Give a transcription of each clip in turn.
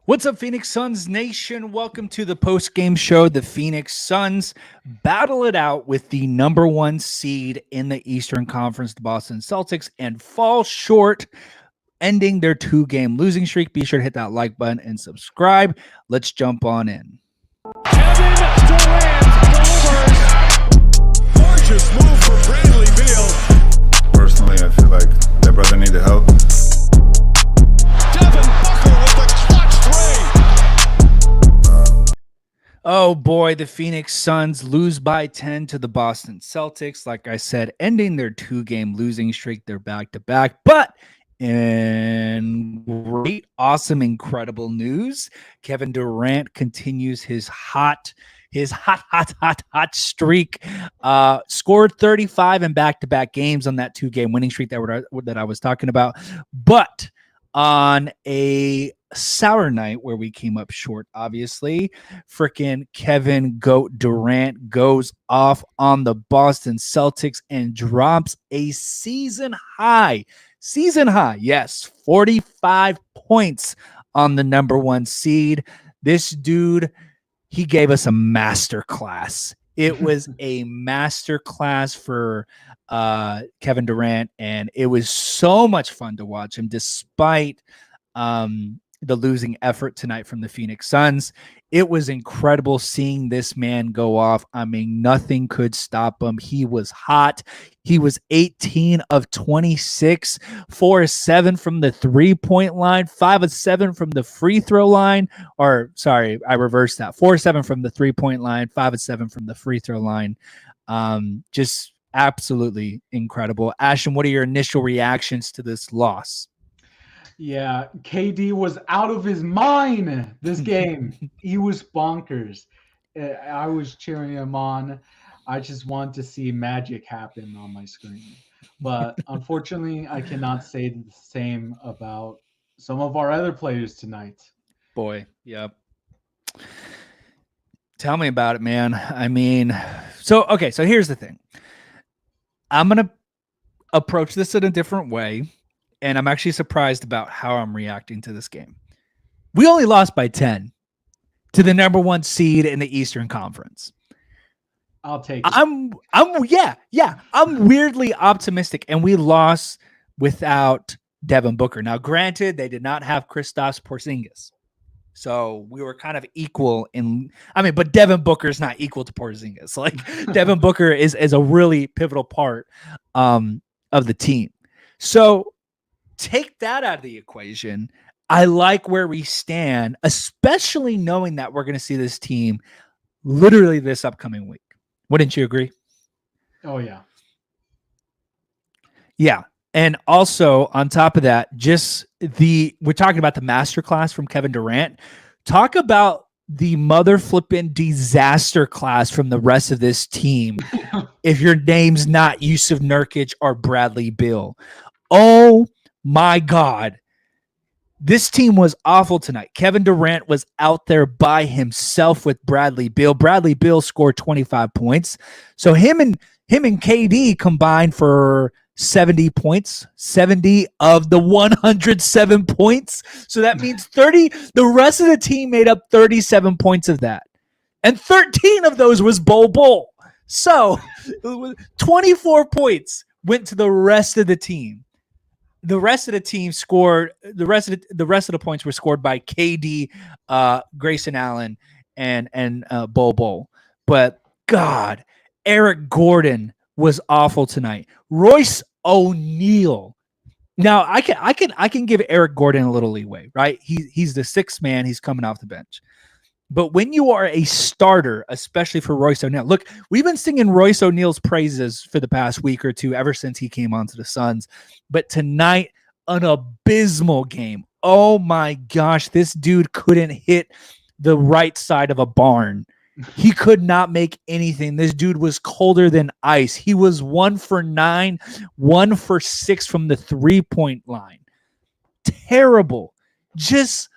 What's up, Phoenix Suns Nation? Welcome to the post-game show. The Phoenix Suns battle it out with the number one seed in the Eastern Conference, the Boston Celtics, and fall short, ending their two-game losing streak. Be sure to hit that like button and subscribe. Let's jump on in. Kevin Durant delivers. Gorgeous move for Bradley Beal. Personally, I feel like that brother needed help. Devin Booker with the clutch three. Oh boy, the Phoenix Suns lose by 10 to the Boston Celtics. Like I said, ending their two-game losing streak. They're back-to-back. But in great, awesome, incredible news, Kevin Durant continues his hot streak. Scored 35 in back-to-back games on that two-game winning streak that I was talking about. But on a sour night where we came up short, obviously, freaking Kevin Goat Durant goes off on the Boston Celtics and drops a season high, yes, 45 points on the number one seed. This dude, he gave us a master class. It was a master class for Kevin Durant, and it was so much fun to watch him despite the losing effort tonight from the Phoenix Suns. It was incredible seeing this man go off. I mean, nothing could stop him. He was hot. He was 18 of 26, 4 of 7 from the three-point line, 5 of 7 from the free throw line. Or, sorry, I reversed that. 4 of 7 from the three-point line, 5 of 7 from the free throw line. Just absolutely incredible. Ashton, what are your initial reactions to this loss? Yeah, KD was out of his mind this game. He was bonkers. I was cheering him on. I just want to see magic happen on my screen. But unfortunately, I cannot say the same about some of our other players tonight. Boy, yep. Tell me about it, man. I mean, so here's the thing. I'm going to approach this in a different way. And I'm actually surprised about how I'm reacting to this game. We only lost by 10 to the number one seed in the Eastern Conference. I'll take it. I'm weirdly optimistic, and we lost without Devin Booker. Now, granted, they did not have Kristaps Porzingis. So we were kind of equal but Devin Booker is not equal to Porzingis. Like Devin Booker is a really pivotal part of the team. So take that out of the equation. I like where we stand, especially knowing that we're going to see this team literally this upcoming week. Wouldn't you agree? Oh, yeah. Yeah. And also on top of that, we're talking about the masterclass from Kevin Durant. Talk about the mother flipping disaster class from the rest of this team. If your name's not Yusuf Nurkic or Bradley Beal. Oh, my God, this team was awful tonight. Kevin Durant was out there by himself with Bradley Beal. Bradley Beal scored 25 points. So him and KD combined for 70 points, 70 of the 107 points. So that means 30. The rest of the team made up 37 points of that. And 13 of those was Bol. So 24 points went to the rest of the team. The rest of the team scored. The rest of the points were scored by KD, Grayson Allen, and Bol. But God, Eric Gordon was awful tonight. Royce O'Neal. Now I can give Eric Gordon a little leeway, right? He's the sixth man. He's coming off the bench. But when you are a starter, especially for Royce O'Neal, look, we've been singing Royce O'Neal's praises for the past week or two, ever since he came onto the Suns. But tonight, an abysmal game. Oh my gosh, this dude couldn't hit the right side of a barn. He could not make anything. This dude was colder than ice. He was 1 for 9, 1 for 6 from the three-point line. Terrible. Just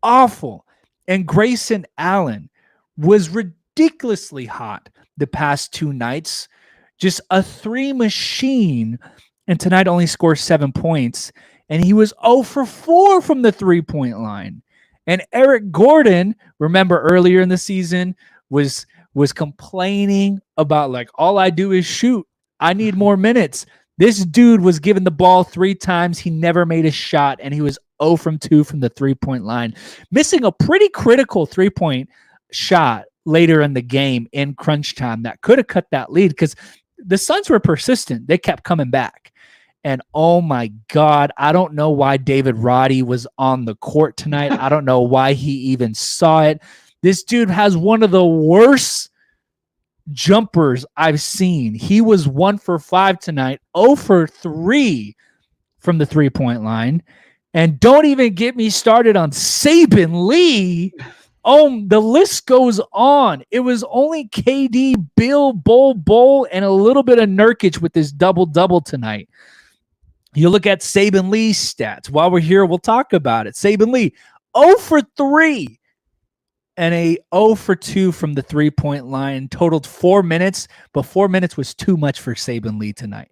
awful. And Grayson Allen was ridiculously hot the past two nights. Just a three machine. And tonight only scored 7 points. And he was 0 for 4 from the three-point line. And Eric Gordon, remember earlier in the season, was complaining about like, all I do is shoot. I need more minutes. This dude was given the ball 3 times. He never made a shot, and he was 0 from 2 from the 3-point line, missing a pretty critical 3-point shot later in the game in crunch time that could have cut that lead because the Suns were persistent. They kept coming back. And oh my God, I don't know why David Roddy was on the court tonight. I don't know why he even saw it. This dude has one of the worst jumpers I've seen. He was 1 for 5 tonight, 0 for 3 from the 3-point line. And don't even get me started on Saben Lee. Oh, the list goes on. It was only KD, Bill, Bol, and a little bit of Nurkic with this double-double tonight. You look at Saben Lee's stats. While we're here, we'll talk about it. Saben Lee, 0 for 3 and a 0 for 2 from the 3-point line. Totaled 4 minutes, but 4 minutes was too much for Saben Lee tonight.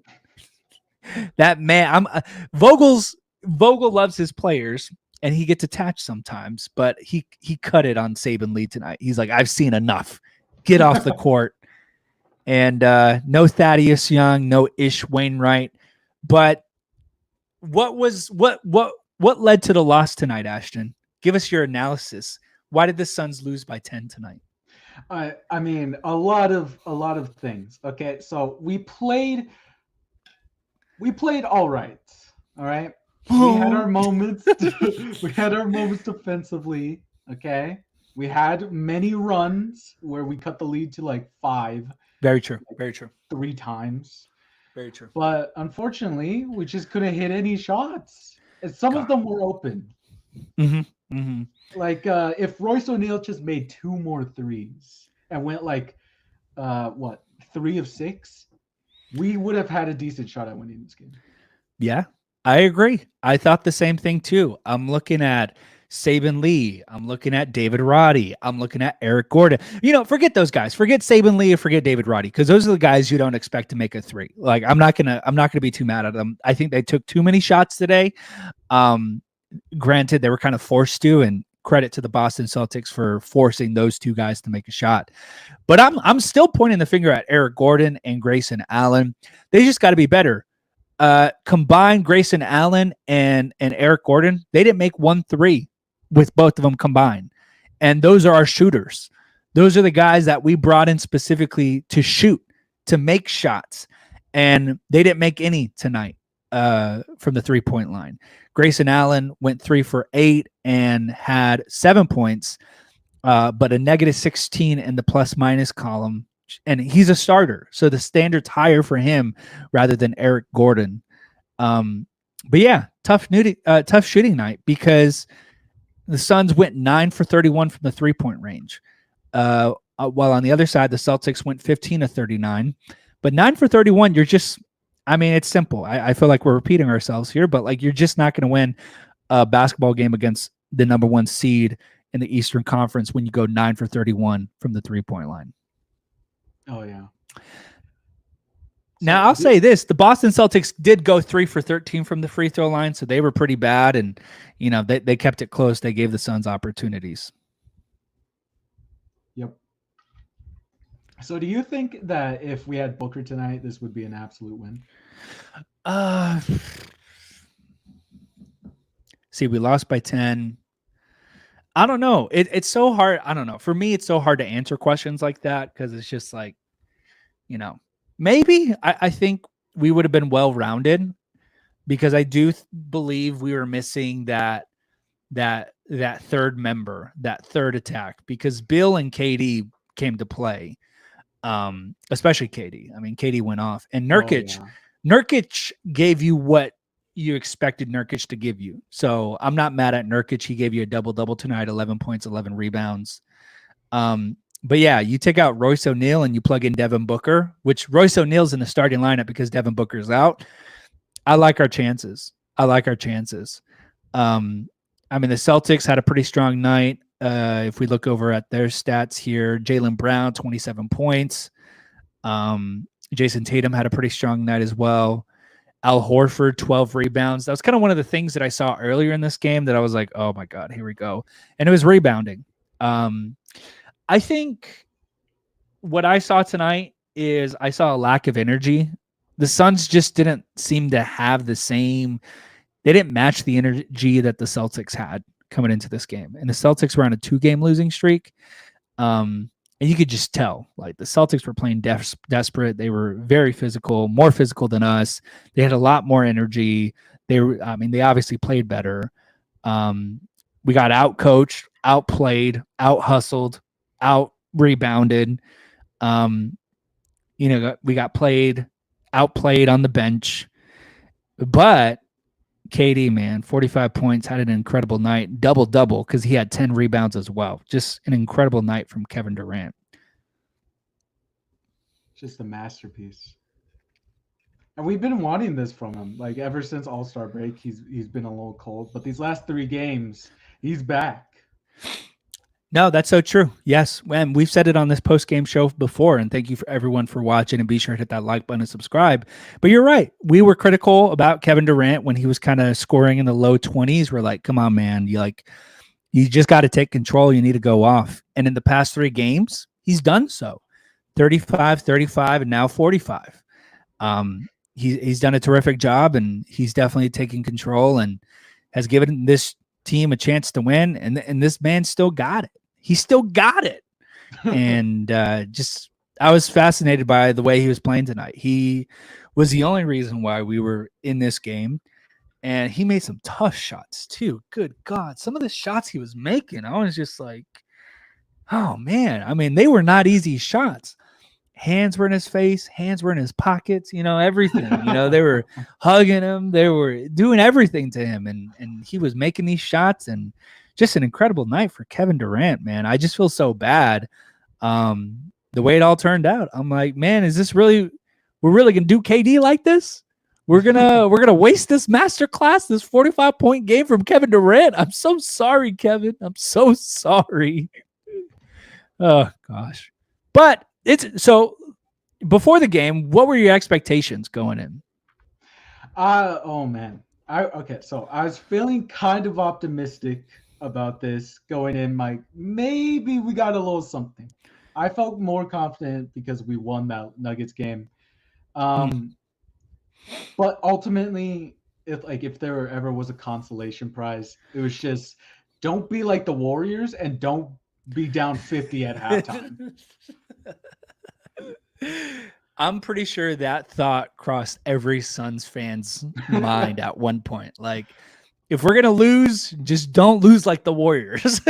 That man, Vogel loves his players, and he gets attached sometimes, but he cut it on Saben Lee tonight. He's like, I've seen enough. Get off the court. And no Thaddeus Young, no Ish Wainwright. But what led to the loss tonight, Ashton? Give us your analysis. Why did the Suns lose by 10 tonight? I mean, a lot of things. Okay, so we played all right. All right. We had our moments. We had our moments defensively. Okay. We had many runs where we cut the lead to like 5. Very true. Very true. 3 times. Very true. But unfortunately, we just couldn't hit any shots. And some of them were open. Mm-hmm. Mm-hmm. Like if Royce O'Neal just made 2 more threes and went like 3 of 6, we would have had a decent shot at winning this game. Yeah, I agree. I thought the same thing too. I'm looking at Saben Lee. I'm looking at David Roddy. I'm looking at Eric Gordon. Forget those guys. Forget Saben Lee or forget David Roddy, because those are the guys you don't expect to make a 3. Like I'm not gonna be too mad at them. I think they took too many shots today. Granted, they were kind of forced to, and credit to the Boston Celtics for forcing those 2 guys to make a shot. But I'm still pointing the finger at Eric Gordon and Grayson Allen. They just got to be better. Combined Grayson Allen and Eric Gordon, they didn't make 1 3 with both of them combined. And those are our shooters. Those are the guys that we brought in specifically to shoot, to make shots. And they didn't make any tonight from the 3-point line. Grayson Allen went 3 for 8 and had 7 points, but a -16 in the plus-minus column. And he's a starter, so the standard's higher for him rather than Eric Gordon. But yeah, tough shooting night because the Suns went 9 for 31 from the 3-point range, while on the other side, the Celtics went 15 of 39. But 9 for 31, it's simple. I feel like we're repeating ourselves here, but like you're just not going to win a basketball game against the number 1 seed in the Eastern Conference when you go 9 for 31 from the 3-point line. Oh, yeah. Now, I'll say this. The Boston Celtics did go 3 for 13 from the free throw line, so they were pretty bad, and, they kept it close. They gave the Suns opportunities. Yep. So do you think that if we had Booker tonight, this would be an absolute win? See, we lost by 10. I don't know. It's so hard. I don't know. For me, it's so hard to answer questions like that because it's just like, maybe I think we would have been well-rounded because I do believe we were missing that third member, that third attack, because Bill and KD came to play, especially KD. I mean, KD went off, and Nurkic gave you what you expected Nurkic to give you. So I'm not mad at Nurkic. He gave you a double-double tonight, 11 points, 11 rebounds. But yeah, you take out Royce O'Neal and you plug in Devin Booker, which Royce O'Neal's in the starting lineup because Devin Booker's out. I like our chances. The Celtics had a pretty strong night. If we look over at their stats here, Jaylen Brown, 27 points. Jason Tatum had a pretty strong night as well. Al Horford, 12 rebounds. That was kind of one of the things that I saw earlier in this game that I was like, oh my God, here we go. And it was rebounding. I think what I saw tonight is I saw a lack of energy. The Suns just didn't seem to have the same, they didn't match the energy that the Celtics had coming into this game. And the Celtics were on a 2-game losing streak. And you could just tell, like, the Celtics were playing desperate. They were very physical, more physical than us. They had a lot more energy. They obviously played better. We got out-coached, outplayed, out-hustled, out-rebounded. We got outplayed on the bench. But KD, man, 45 points, had an incredible night, double-double, because he had 10 rebounds as well. Just an incredible night from Kevin Durant. Just a masterpiece. And we've been wanting this from him. Like, ever since All-Star break, he's been a little cold. But these last 3 games, he's back. No, that's so true. Yes. And we've said it on this post-game show before, and thank you for everyone for watching, and be sure to hit that like button and subscribe. But you're right. We were critical about Kevin Durant when he was kind of scoring in the low 20s. We're like, come on, man. You just got to take control. You need to go off. And in the past 3 games, he's done so. 35, 35, and now 45. He's done a terrific job, and he's definitely taking control and has given this team a chance to win. And this man still got it. He still got it. And I was fascinated by the way he was playing tonight. He was the only reason why we were in this game. And he made some tough shots too. Good God. Some of the shots he was making, I was just like, oh man. I mean, they were not easy shots. Hands were in his face. Hands were in his pockets, everything. They were hugging him. They were doing everything to him. And he was making these shots, and just an incredible night for Kevin Durant, man. I just feel so bad the way it all turned out. I'm like, man, we're really going to do KD like this? We're going to waste this masterclass, this 45-point game from Kevin Durant? I'm so sorry, Kevin. I'm so sorry. Oh, gosh. But so before the game, what were your expectations going in? Oh, man. So I was feeling kind of optimistic about this going in, like maybe we got a little something. I felt more confident because we won that Nuggets game. But ultimately, if there ever was a consolation prize, it was just don't be like the Warriors and don't be down 50 at halftime. I'm pretty sure that thought crossed every Suns fan's mind at one point. Like, if we're going to lose, just don't lose like the Warriors.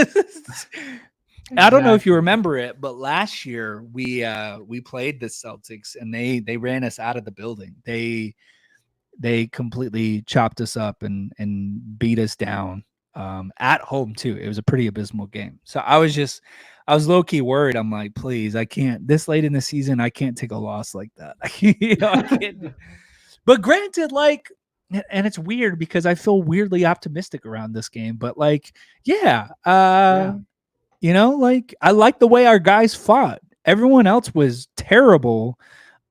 I don't know if you remember it, but last year we played the Celtics, and they ran us out of the building. They completely chopped us up and beat us down at home too. It was a pretty abysmal game. So I was low-key worried. I'm like, please, I can't, this late in the season, I can't take a loss like that. I can't. But granted, and it's weird because I feel weirdly optimistic around this game, but I like the way our guys fought. Everyone else was terrible.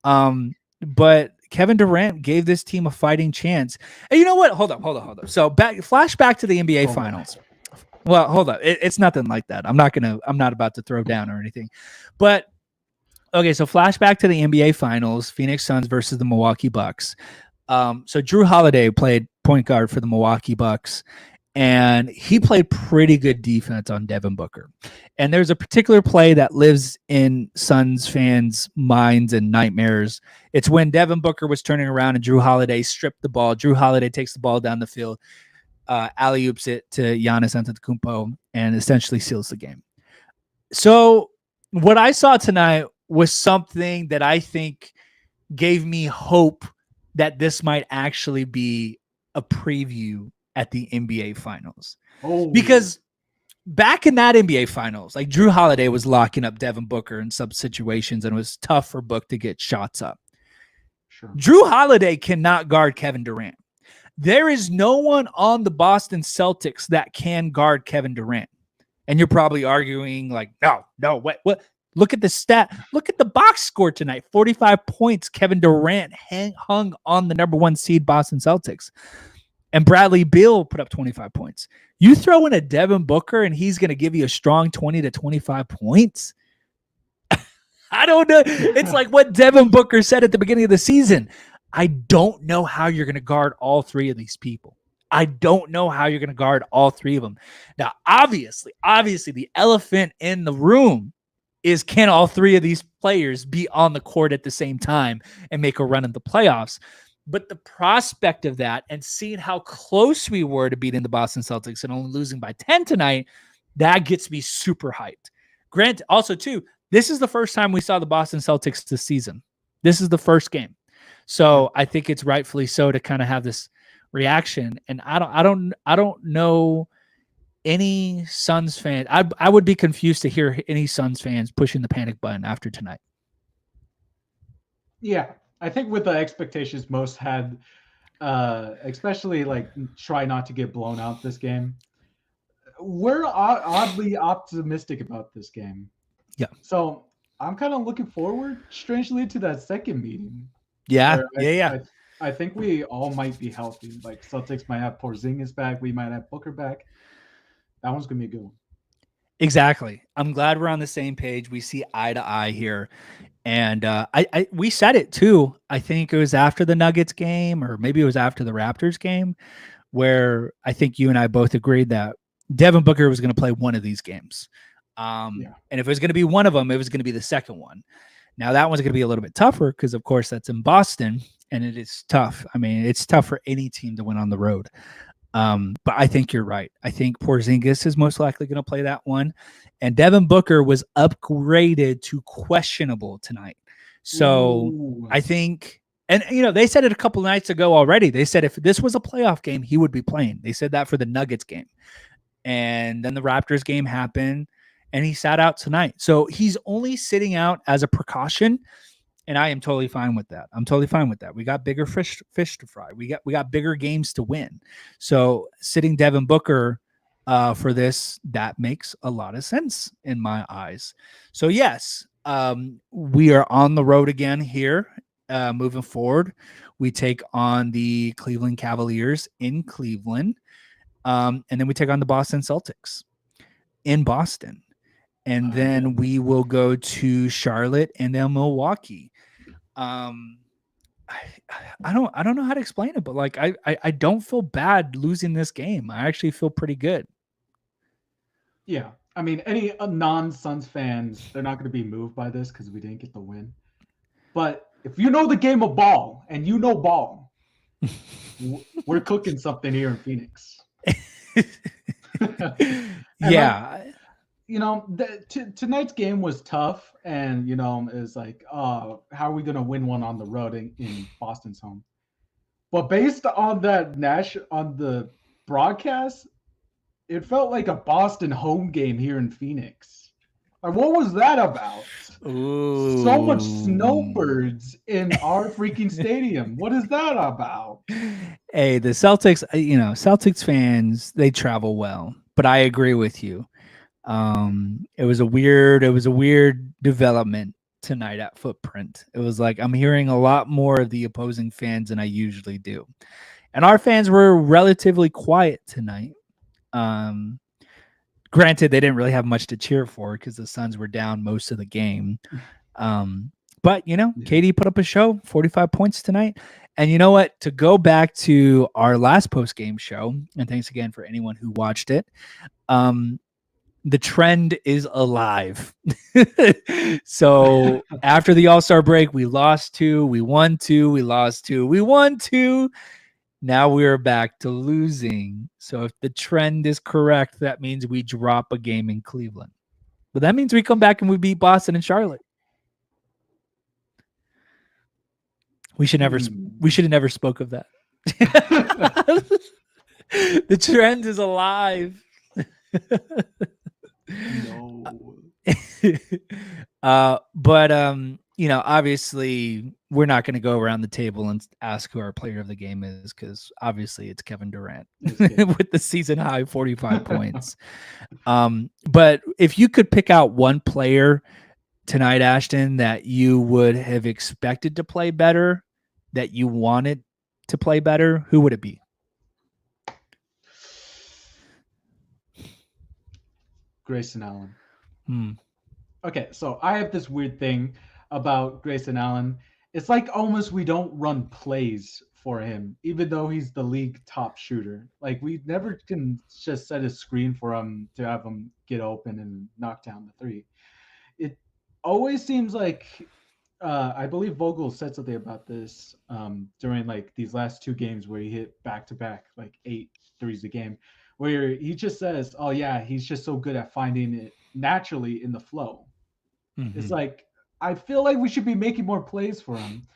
But Kevin Durant gave this team a fighting chance. And you know what? Hold up. So flashback to the NBA Finals. Well, hold up. It's nothing like that. I'm not about to throw down or anything. But okay, so flashback to the NBA Finals, Phoenix Suns versus the Milwaukee Bucks. So Drew Holiday played point guard for the Milwaukee Bucks, and he played pretty good defense on Devin Booker. And there's a particular play that lives in Suns fans' minds and nightmares. It's when Devin Booker was turning around and Drew Holiday stripped the ball. Drew Holiday takes the ball down the field, alley-oops it to Giannis Antetokounmpo, and essentially seals the game. So what I saw tonight was something that I think gave me hope that this might actually be a preview at the NBA Finals. Because back in that NBA Finals, Drew Holiday was locking up Devin Booker in some situations, and it was tough for Book to get shots up. Sure. Drew Holiday cannot guard Kevin Durant. There is no one on the Boston Celtics that can guard Kevin Durant. And you're probably arguing no, what? Look at the stat. Look at the box score tonight. 45 points. Kevin Durant hung on the number 1 seed Boston Celtics. And Bradley Beal put up 25 points. You throw in a Devin Booker and he's going to give you a strong 20 to 25 points. I don't know. It's like what Devin Booker said at the beginning of the season. I don't know how you're going to guard all 3 of these people. I don't know how you're going to guard all 3 of them. Now, obviously, the elephant in the room is, can all 3 of these players be on the court at the same time and make a run in the playoffs? But the prospect of that and seeing how close we were to beating the Boston Celtics and only losing by 10 tonight, that gets me super hyped. Grant, also, too, this is the first time we saw the Boston Celtics this season. This is the first game. So I think it's rightfully so to kind of have this reaction. And I don't know any Suns fan. I would be confused to hear any Suns fans pushing the panic button after tonight. Yeah, I think with the expectations most had, especially like try not to get blown out this game, we're oddly optimistic about this game. Yeah. So I'm kind of looking forward, strangely, to that second meeting. Yeah, Yeah. I think we all might be healthy. Like Celtics might have Porzingis back. We might have Booker back. That one's going to be a good one. Exactly. I'm glad we're on the same page. We see eye to eye here. And we said it too. I think it was after the Nuggets game, or maybe it was after the Raptors game, where I think you and I both agreed that Devin Booker was going to play one of these games. And if it was going to be one of them, it was going to be the second one. Now that one's going to be a little bit tougher because, of course, that's in Boston, and it is tough. I mean, it's tough for any team to win on the road. But I think you're right. I think Porzingis is most likely going to play that one. And Devin Booker was upgraded to questionable tonight. So Ooh. I think, and they said it a couple of nights ago already. They said if this was a playoff game, he would be playing. They said that for the Nuggets game. And then the Raptors game happened, and he sat out tonight. So he's only sitting out as a precaution. And I am totally fine with that. I'm totally fine with that. We got bigger fish to fry. We got bigger games to win. So sitting Devin Booker for this, that makes a lot of sense in my eyes. So yes, we are on the road again here. Moving forward, we take on the Cleveland Cavaliers in Cleveland, and then we take on the Boston Celtics in Boston. And then we will go to Charlotte and then Milwaukee. I don't know how to explain it, but like I don't feel bad losing this game. I actually feel pretty good. Yeah. I mean, any non-Suns fans, they're not going to be moved by this because we didn't get the win. But if you know the game of ball and you know ball, we're cooking something here in Phoenix. Yeah. Tonight's game was tough, and it's like, how are we gonna win one on the road in Boston's home? But based on on the broadcast, it felt like a Boston home game here in Phoenix. Like, what was that about? Ooh. So much snowbirds in our freaking stadium. What is that about? Hey, the Celtics, Celtics fans, they travel well, but I agree with you. It was a weird development tonight at Footprint. It was like I'm hearing a lot more of the opposing fans than I usually do. And our fans were relatively quiet tonight. Granted, they didn't really have much to cheer for because the Suns were down most of the game. But KD put up a show, 45 points tonight. And you know what? To go back to our last post-game show, and thanks again for anyone who watched it. The trend is alive. So after the All-Star break, we lost 2, we won 2, we lost 2, we won 2. Now we're back to losing. So if the trend is correct, that means we drop a game in Cleveland. But that means we come back and we beat Boston and Charlotte. We should have never spoke of that. The trend is alive. No. But obviously we're not going to go around the table and ask who our player of the game is, because obviously it's Kevin Durant with the season high 45 points. But if you could pick out one player tonight, Ashton, that you would have expected to play better, that you wanted to play better? Who would it be? Grayson Allen. Hmm. Okay, so I have this weird thing about Grayson Allen. It's like almost we don't run plays for him, even though he's the league top shooter. Like we never can just set a screen for him to have him get open and knock down the three. It always seems like I believe Vogel said something about this during like these last two games where he hit back to back like 8 threes a game, where he just says, "Oh yeah, he's just so good at finding it naturally in the flow." It's Mhm. like I feel like we should be making more plays for him.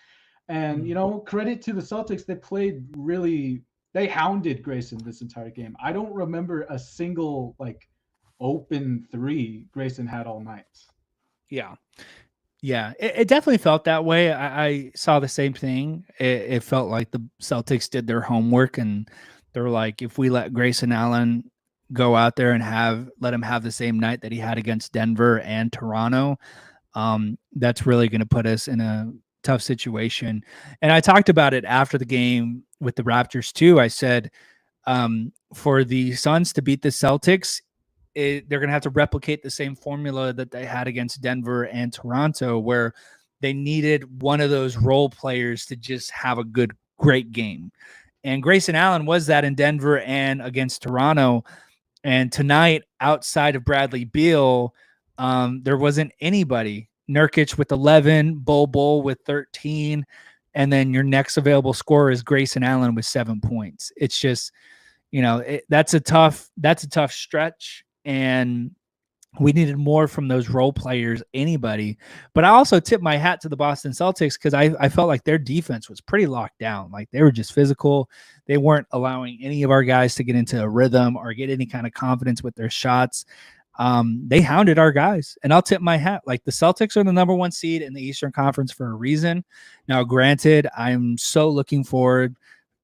And credit to the Celtics, they played really. They hounded Grayson this entire game. I don't remember a single like open three Grayson had all night. Yeah. Yeah, it definitely felt that way. I saw the same thing. It felt like the Celtics did their homework, and they're like, if we let Grayson Allen go out there and let him have the same night that he had against Denver and Toronto, that's really going to put us in a tough situation. And I talked about it after the game with the Raptors too. I said, for the Suns to beat the Celtics, they're going to have to replicate the same formula that they had against Denver and Toronto, where they needed one of those role players to just have a great game. And Grayson Allen was that in Denver and against Toronto. And tonight, outside of Bradley Beal, there wasn't anybody. Nurkic with 11, Bol with 13, and then your next available scorer is Grayson Allen with 7 points. It's just, that's a tough stretch, and we needed more from those role players, anybody. But I also tip my hat to the Boston Celtics because I felt like their defense was pretty locked down. Like they were just physical. They weren't allowing any of our guys to get into a rhythm or get any kind of confidence with their shots. They hounded our guys, and I'll tip my hat. Like the Celtics are the number 1 seed in the Eastern Conference for a reason. Now, granted, I'm so looking forward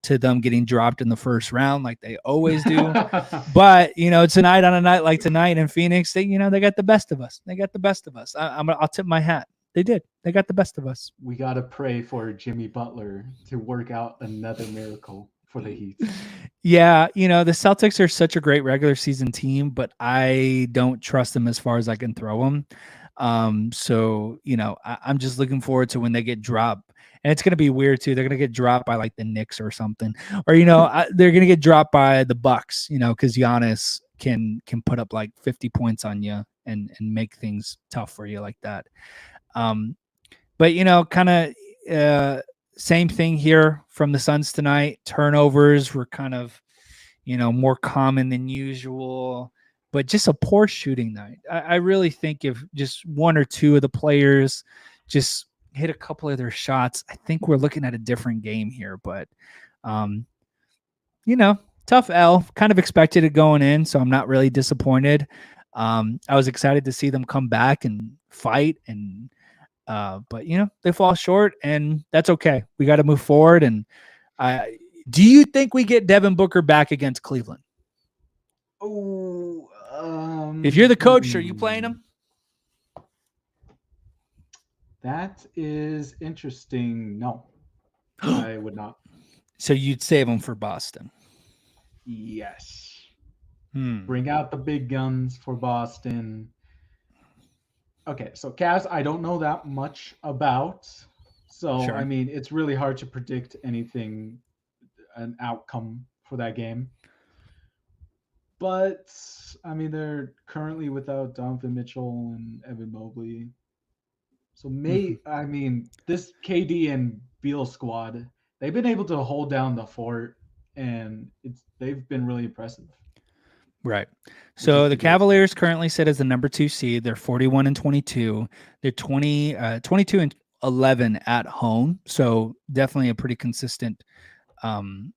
to them getting dropped in the first round like they always do. But, tonight on a night like tonight in Phoenix, they got the best of us. They got the best of us. I'll tip my hat. They did. They got the best of us. We got to pray for Jimmy Butler to work out another miracle for the Heat. Yeah, the Celtics are such a great regular season team, but I don't trust them as far as I can throw them. So, I'm just looking forward to when they get dropped. And it's going to be weird too. They're going to get dropped by like the Knicks or something, or they're going to get dropped by the Bucks. Because Giannis can put up like 50 points on you and make things tough for you like that. But kind of same thing here from the Suns tonight. Turnovers were kind of more common than usual, but just a poor shooting night. I really think if just one or two of the players just hit a couple of their shots, I think we're looking at a different game here. But, tough L. Kind of expected it going in, so I'm not really disappointed. I was excited to see them come back and fight, and but they fall short, and that's okay. We got to move forward. And do you think we get Devin Booker back against Cleveland? Oh, if you're the coach, are you playing him? That is interesting. No, I would not. So you'd save him for Boston? Yes. Bring out the big guns for Boston. Okay, so Cavs, I don't know that much about. So, Sure. I mean, it's really hard to predict anything, an outcome for that game. But, I mean, they're currently without Donovan Mitchell and Evan Mobley. So, I mean, this KD and Beal squad, they've been able to hold down the fort, and they've been really impressive. Right. So the Cavaliers currently sit as the number 2 seed. They're 41-22. They're 22-11 at home. So definitely a pretty consistent home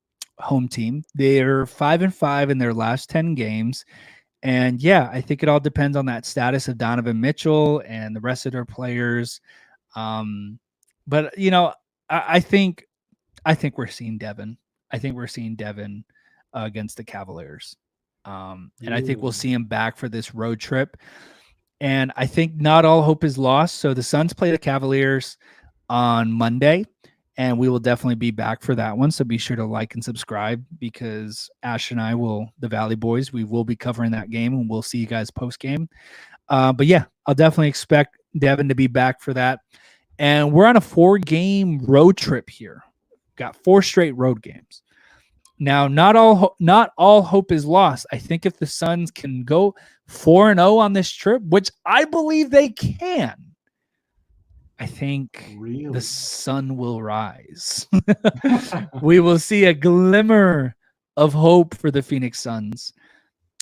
team. They're 5-5 in their last 10 games. And yeah, I think it all depends on that status of Donovan Mitchell and the rest of their players. But I think we're seeing Devin. I think we're seeing Devin against the Cavaliers. And I think we'll see him back for this road trip. And I think not all hope is lost. So the Suns play the Cavaliers on Monday, and we will definitely be back for that one. So be sure to like and subscribe because Ash and I will, the Valley Boys, we will be covering that game, and we'll see you guys post game. But yeah, I'll definitely expect Devin to be back for that. And we're on a 4-game road trip here. Got 4 straight road games. Now, not all hope is lost. I think if the Suns can go 4-0 on this trip, which I believe they can, I think Really? the sun will rise. We will see a glimmer of hope for the Phoenix Suns.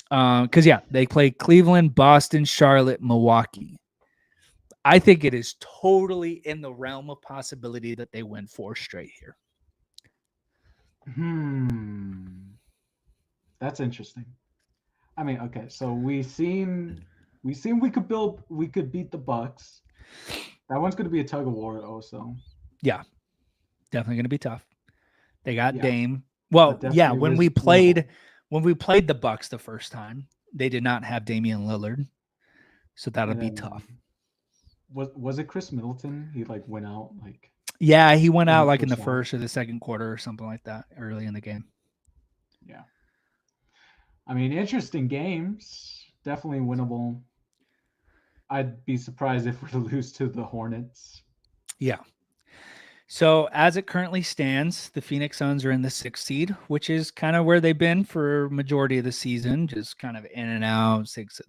Because, yeah, they play Cleveland, Boston, Charlotte, Milwaukee. I think it is totally in the realm of possibility that they win 4 straight here. That's interesting. I mean, okay, so we seen we could beat the Bucks. That one's gonna be a tug of war also. Yeah, definitely going to be tough. They got Yeah. Dame. Well, That yeah, definitely when was we played winnable. when we played the Bucks the first time, they did not have Damian Lillard, so that'll And be then, tough. Was it Chris Middleton? He like went out like Yeah, he went in out the like in the first half. first or the second quarter or something like that early in the game. Yeah. I mean, interesting games. Definitely winnable. I'd be surprised if we lose to the Hornets. Yeah. So as it currently stands, the Phoenix Suns are in the 6th seed, which is kind of where they've been for majority of the season, just kind of in and out 6.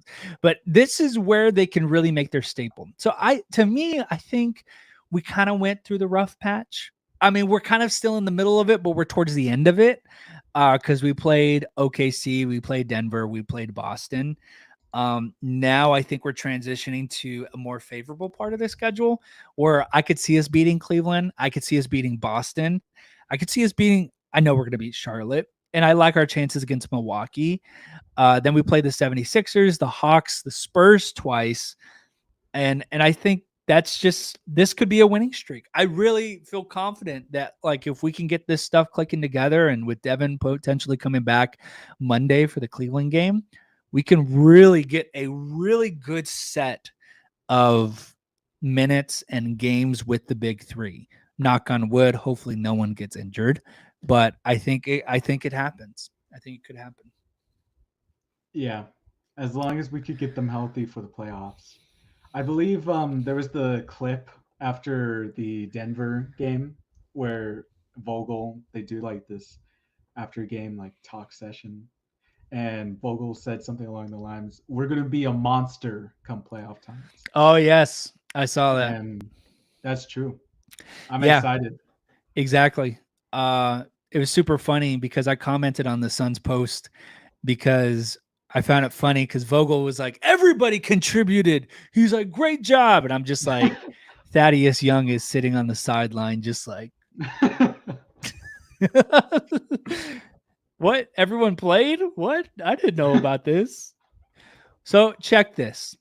But this is where they can really make their staple. So to me, I think we kind of went through the rough patch. I mean, we're kind of still in the middle of it, but we're towards the end of it because we played OKC, we played Denver, we played Boston. Now I think we're transitioning to a more favorable part of the schedule where I could see us beating Cleveland. I could see us beating Boston. I could see us beating, I know we're going to beat Charlotte, and I like our chances against Milwaukee. Then we play the 76ers, the Hawks, the Spurs twice. And I think this could be a winning streak. I really feel confident that like if we can get this stuff clicking together and with Devin potentially coming back Monday for the Cleveland game, we can really get a really good set of minutes and games with the big 3. Knock on wood. Hopefully no one gets injured, but I think it happens. I think it could happen. Yeah, as long as we could get them healthy for the playoffs. I believe there was the clip after the Denver game where Vogel, they do like this after game like talk session, and Vogel said something along the lines, "We're going to be a monster come playoff times." Oh yes, I saw that. And that's true. I'm Yeah. excited. Exactly. It was super funny because I commented on the Suns post because I found it funny because Vogel was like, everybody contributed. He's like, great job. And I'm just like, Thaddeus Young is sitting on the sideline, just like, what? Everyone played? What? I didn't know about this. So check this.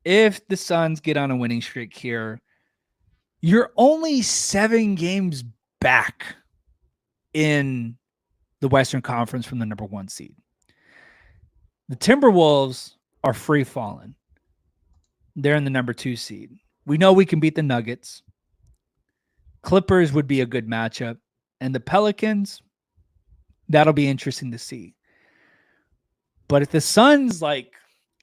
If the Suns get on a winning streak here, you're only 7 games back in the Western Conference from the number 1 seed. The Timberwolves are free falling. They're in the number 2 seed. We know we can beat the Nuggets. Clippers would be a good matchup. And the Pelicans, that'll be interesting to see. But if the Suns, like,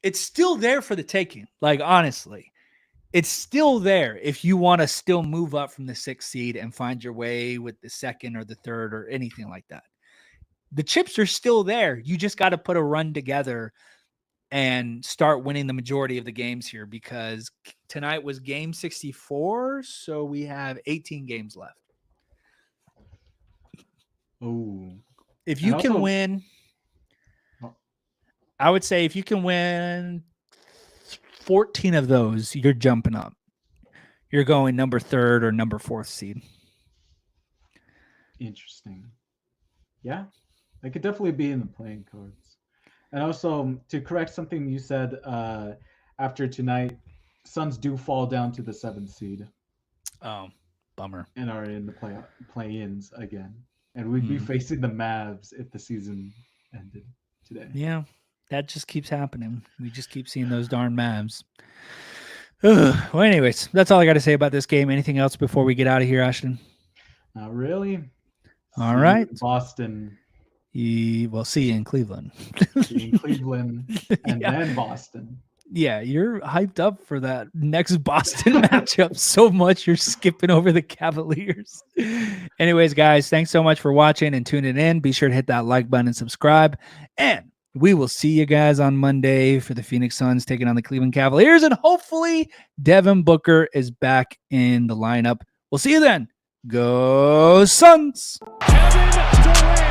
it's still there for the taking. Like, honestly, it's still there if you want to still move up from the 6th seed and find your way with the 2nd or the 3rd or anything like that. The chips are still there. You just got to put a run together and start winning the majority of the games here because tonight was game 64. So we have 18 games left. Oh, If you can also, win, I would say if you can win 14 of those, you're jumping up. You're going number 3rd or number 4th seed. interesting. Yeah, they could definitely be in the playing cards. And also, to correct something you said, after tonight, Suns do fall down to the 7th seed Oh, bummer. and are in the play-ins again. And we'd be facing the Mavs if the season ended today. Yeah. That just keeps happening. We just keep seeing those darn Mavs. Ugh. Well, anyways, that's all I got to say about this game. Anything else before we get out of here, Ashton? Not really. All See you right. in Boston, We'll see you in Cleveland. see you in Cleveland, and Yeah. then Boston. Yeah, you're hyped up for that next Boston matchup so much you're skipping over the Cavaliers. Anyways, guys, thanks so much for watching and tuning in. Be sure to hit that like button and subscribe. And we will see you guys on Monday for the Phoenix Suns taking on the Cleveland Cavaliers. And hopefully Devin Booker is back in the lineup. We'll see you then. Go Suns! Kevin Durant.